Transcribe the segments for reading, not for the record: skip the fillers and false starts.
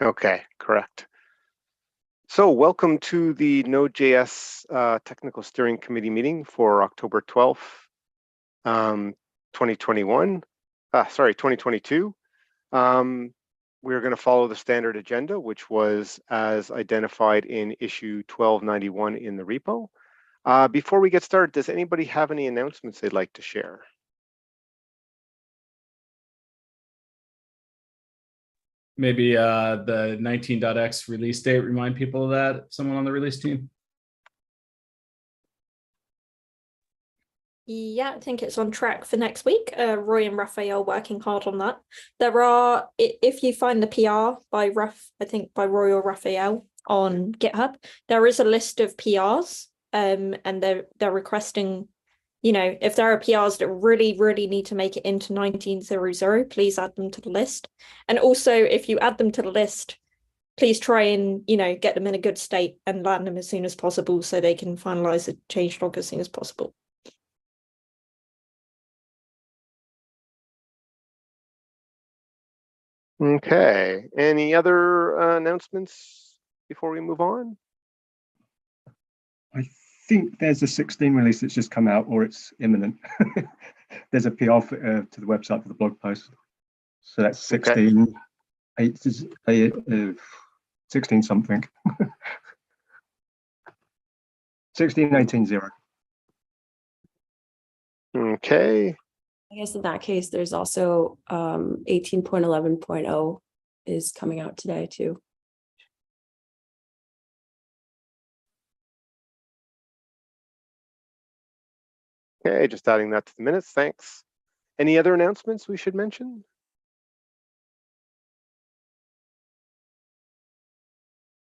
Okay, correct. So welcome to the Node.js Technical Steering Committee meeting for October 12th, 2021. 2022. We're going to follow the standard agenda, which was as identified in issue 1291 in the repo. Before we get started, does anybody have any announcements they'd like to share? Maybe the 19.x release date, remind people of that, someone on the release team? Yeah, I think it's on track for next week. Roy and Raphael working hard on that. There are, if you find the PR by by Roy or Raphael on GitHub, there is a list of PRs, and they're requesting, if there are PRs that really need to make it into 19.00, please add them to the list. And also, if you add them to the list, please try and, get them in a good state and land them as soon as possible so they can finalize the changelog as soon as possible. Okay, any other announcements before we move on? I think there's a 16 release that's just come out, or it's imminent. There's a PR to the website for the blog post. So that's 16, okay. 16 something. 16.18.0. Okay. I guess in that case, there's also 18.11.0 is coming out today too. Okay, just adding that to the minutes, thanks. Any other announcements we should mention?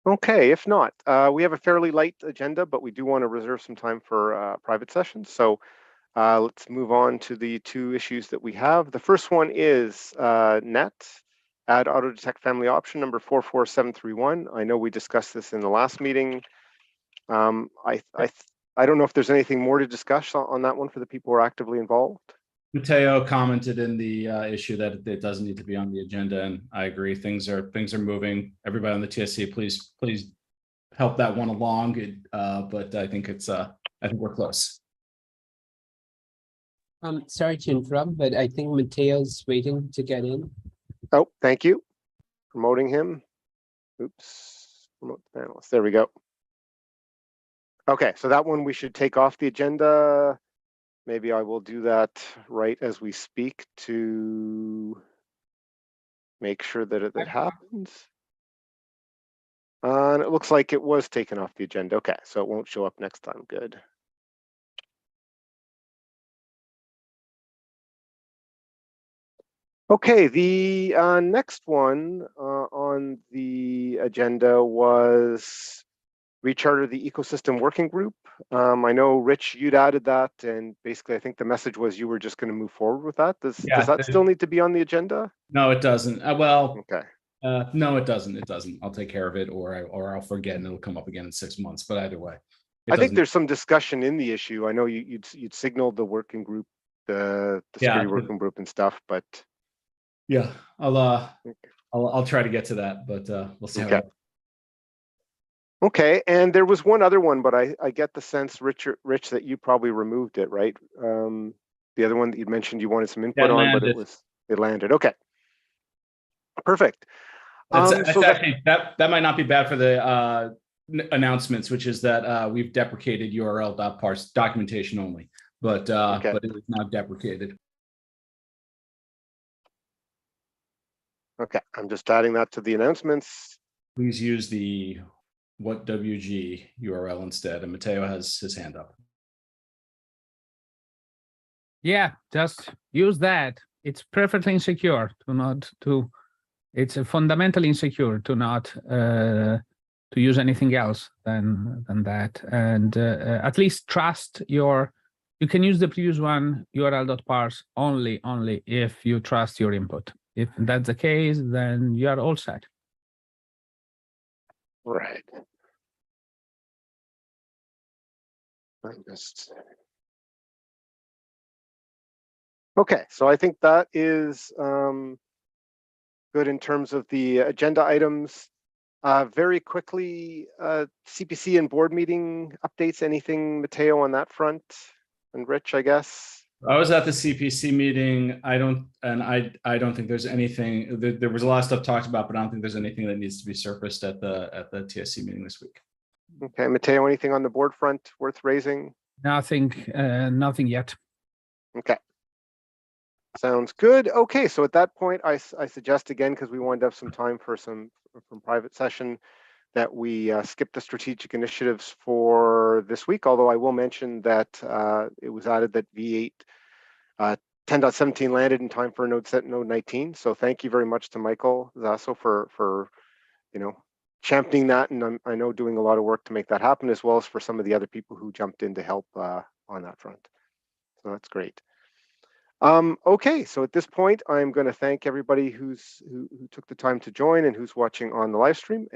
Okay, if not, we have a fairly light agenda, but we do want to reserve some time for private sessions. So let's move on to the two issues that we have. The first one is net, add auto detect family option number 44731. I know we discussed this in the last meeting. I don't know if there's anything more to discuss on that one for the people who are actively involved. Mateo commented in the issue that it doesn't need to be on the agenda, and I agree. Things are moving. Everybody on the TSC, please help that one along. But I think I think we're close. Sorry to interrupt, but I think Mateo's waiting to get in. Oh, thank you. Promoting him. Oops. Promote the panelist. There we go. Okay, so that one we should take off the agenda. Maybe I will do that right as we speak to make sure that it happens. And it looks like it was taken off the agenda. Okay, so it won't show up next time. Good. Okay, the next one on the agenda was recharter the ecosystem working group. I know, Rich, you'd added that, and basically I think the message was you were just going to move forward with that. Does that still need to be on the agenda? No, it doesn't. Well, okay. No, it doesn't. It doesn't. I'll take care of it, or I'll forget and it'll come up again in 6 months. But either way, I think there's some discussion in the issue. I know you'd signaled the working group, the security working group and stuff, but yeah, I'll try to get to that, but we'll see. Okay. Okay, and there was one other one, but I get the sense, Rich, that you probably removed it, right? The other one that you mentioned you wanted some input on, but it landed. Okay, perfect. Actually, that might not be bad for the announcements, which is that we've deprecated URL.parse documentation only, but it is not deprecated. Okay, I'm just adding that to the announcements. Please use the WG URL instead, and Mateo has his hand up. Yeah, just use that. It's perfectly insecure it's fundamentally insecure to not to use anything else than that. And at least trust you can use the previous one, URL.parse, only if you trust your input. If that's the case, then you are all set. Right. Okay, so I think that is good in terms of the agenda items. Very quickly, CPC and board meeting updates. Anything, Matteo, on that front? And Rich, I guess. I was at the CPC meeting. I don't think there's anything. There was a lot of stuff talked about, but I don't think there's anything that needs to be surfaced at the TSC meeting this week. Okay, Matteo, anything on the board front worth raising? Nothing, nothing yet. Okay. Sounds good. Okay, so at that point, I suggest again, because we wanted to have some time for some private session, that we skip the strategic initiatives for this week, although I will mention that it was added that V8 10.17 landed in time for node 19. So thank you very much to Michael Zasso for championing that, and I know doing a lot of work to make that happen, as well as for some of the other people who jumped in to help on that front. So that's great. Okay, so at this point, I'm going to thank everybody who took the time to join and who's watching on the live stream.